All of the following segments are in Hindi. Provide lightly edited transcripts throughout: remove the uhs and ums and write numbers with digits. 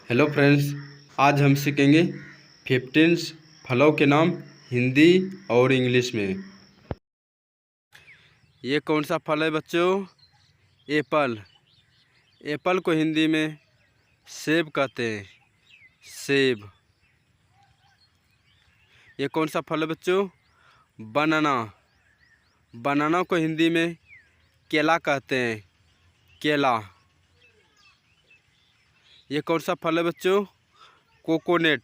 हेलो फ्रेंड्स, आज हम सीखेंगे 15 फलों के नाम हिंदी और इंग्लिश में। ये कौन सा फल है बच्चों? एप्पल। एप्पल को हिंदी में सेब कहते हैं, सेब। ये कौन सा फल है बच्चों? बनाना। बनाना को हिंदी में केला कहते हैं, केला। ये कौन सा फल है बच्चों? कोकोनट।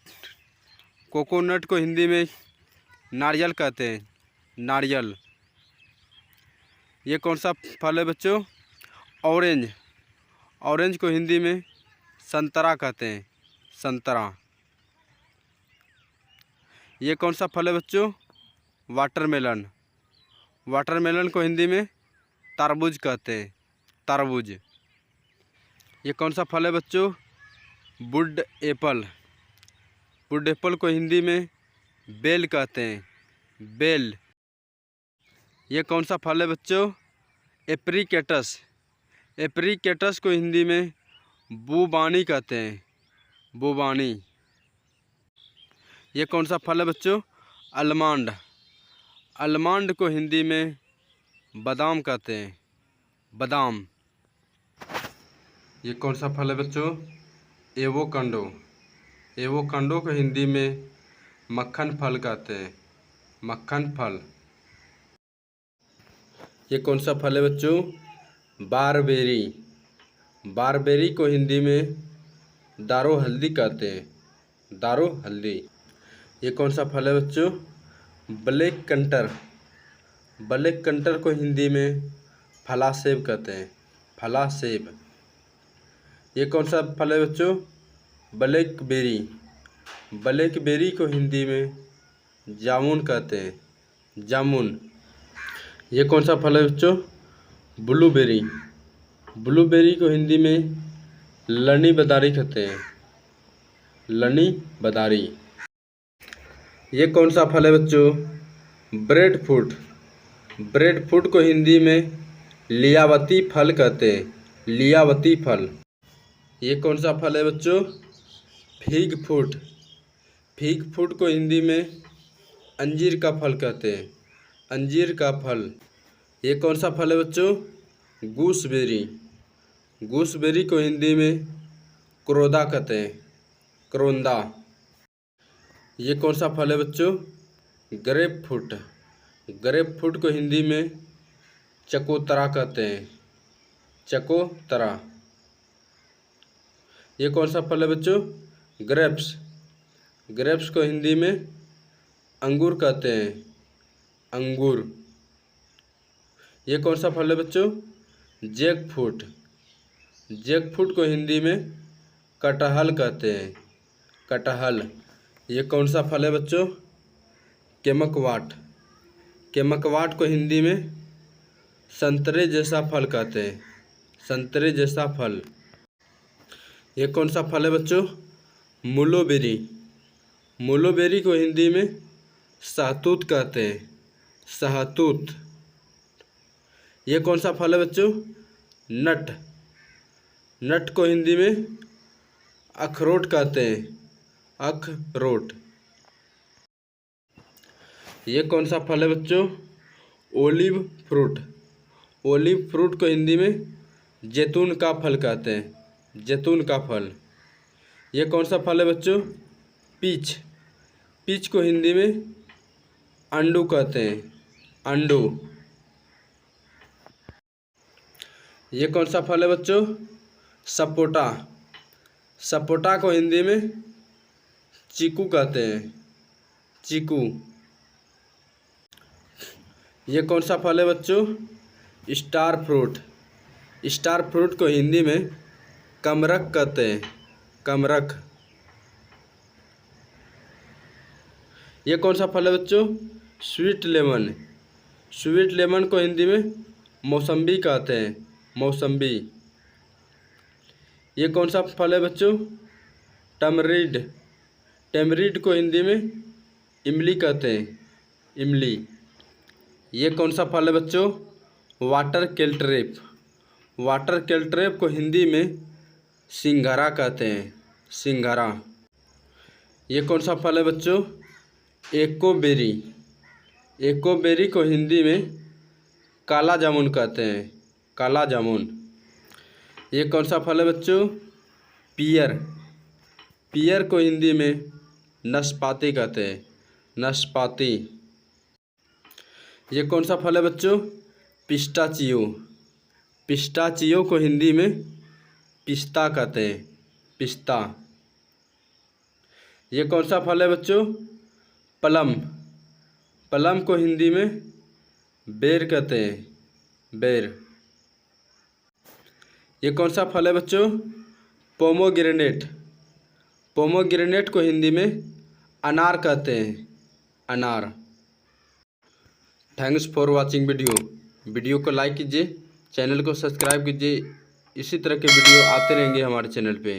कोकोनट को हिंदी में नारियल कहते हैं, नारियल। ये कौन सा फल है बच्चों? ऑरेंज। ऑरेंज को हिंदी में संतरा कहते हैं, संतरा। ये कौन सा फल है बच्चों? वाटरमेलन। वाटरमेलन को हिंदी में तरबूज कहते हैं, तरबूज। ये कौन सा फल है बच्चों? Wood apple. वुड एप्पल को हिंदी में बेल कहते हैं, बेल। ये कौन सा फल है बच्चों? एप्रिकेटस। एप्रिकेटस को हिंदी में बुबानी कहते हैं, बुबानी। ये कौन सा फल है बच्चों? अलमंड। अलमंड को हिंदी में बादाम कहते हैं, बादाम। ये कौन सा फल है बच्चों? एवोकाडो। एवोकाडो को हिंदी में मक्खन फल कहते हैं, मक्खन फल। ये कौन सा फल है बच्चों? बारबेरी। बारबेरी को हिंदी में दारो हल्दी कहते हैं, दारो हल्दी। ये कौन सा फल है बच्चों? ब्लैक कंटर। ब्लैक कंटर को हिंदी में फला सेब कहते हैं, फला सेब। ये कौन सा फल है बच्चों? ब्लैकबेरी। ब्लैकबेरी को हिंदी में जामुन कहते हैं, जामुन। ये कौन सा फल है बच्चों? ब्लूबेरी। ब्लूबेरी को हिंदी में लनी बदारी कहते हैं, लनी बदारी। ये कौन सा फल है बच्चों? Bread fruit. ब्रेड फ्रूट को हिंदी में लियावती फल कहते हैं, लियावती फल। ये कौन सा फल है बच्चों? Fig fruit. फिग फ्रूट को हिंदी में अंजीर का फल कहते हैं, अंजीर का फल। ये कौन सा फल है बच्चों? गूसबेरी। गूसबेरी को हिंदी में क्रोदा कहते हैं, क्रोंदा। ये कौन सा फल है बच्चों? Grep fruit. ग्रेप फ्रूट को हिंदी में चकोतरा कहते हैं, चकोतरा। ये कौन सा फल है बच्चों? ग्रेप्स। ग्रेप्स को हिंदी में अंगूर कहते हैं, अंगूर। ये कौन सा फल है बच्चों? Jack fruit. जैक फ्रूट को हिंदी में कटहल कहते हैं, कटहल। ये कौन सा फल है बच्चों? केमकवाट। केमकवाट को हिंदी में संतरे जैसा फल कहते हैं, संतरे जैसा फल। ये कौन सा फल है बच्चों? मुलोबेरी। मुलोबेरी को हिंदी में सहतूत कहते हैं, सहतूत। ये कौन सा फल है बच्चों? नट। नट को हिंदी में अखरोट कहते हैं, अखरोट। ये कौन सा फल है बच्चों? Olive fruit. ओलिव फ्रूट को हिंदी में जैतून का फल कहते हैं, जैतून का फल। ये कौन सा फल है बच्चों? पीच। पीच को हिंदी में अंडू कहते हैं, अंडू। ये कौन सा फल है बच्चों? सपोटा। सपोटा को हिंदी में चीकू कहते हैं, चीकू। ये कौन सा फल है बच्चों? Star fruit. स्टार फ्रूट को हिंदी में कमरख कहते हैं, कमरख। ये कौन सा फल है बच्चों? Sweet lemon. स्वीट लेमन को हिंदी में मौसम्बी कहते हैं, मौसम्बी। ये कौन सा फल है बच्चों? टमरिड। टमरिड को हिंदी में इमली कहते हैं, इमली। ये कौन सा फल है बच्चों? वाटर केल्ट्रेप। वाटर केल्ट्रेप को हिंदी में सिंघारा कहते हैं, सिंघाड़ा। ये कौन सा फल है बच्चों? एकोबेरी। एकोबेरी को हिंदी में काला जामुन कहते हैं, काला जामुन। ये कौन सा फल है बच्चों? पियर। पियर को हिंदी में नाशपाती कहते हैं, नाशपाती। ये कौन सा फल है बच्चों? पिस्ताचियो। पिस्ताचियो को हिंदी में पिस्ता कहते हैं, पिस्ता। ये कौन सा फल है बच्चों? प्लम। प्लम को हिंदी में बेर कहते हैं, बेर। ये कौन सा फल है बच्चों? पोमोग्रेनेट। पोमोग्रेनेट को हिंदी में अनार कहते हैं, अनार। थैंक्स फॉर वाचिंग वीडियो को लाइक कीजिए, चैनल को सब्सक्राइब कीजिए। इसी तरह के वीडियो आते रहेंगे हमारे चैनल पे।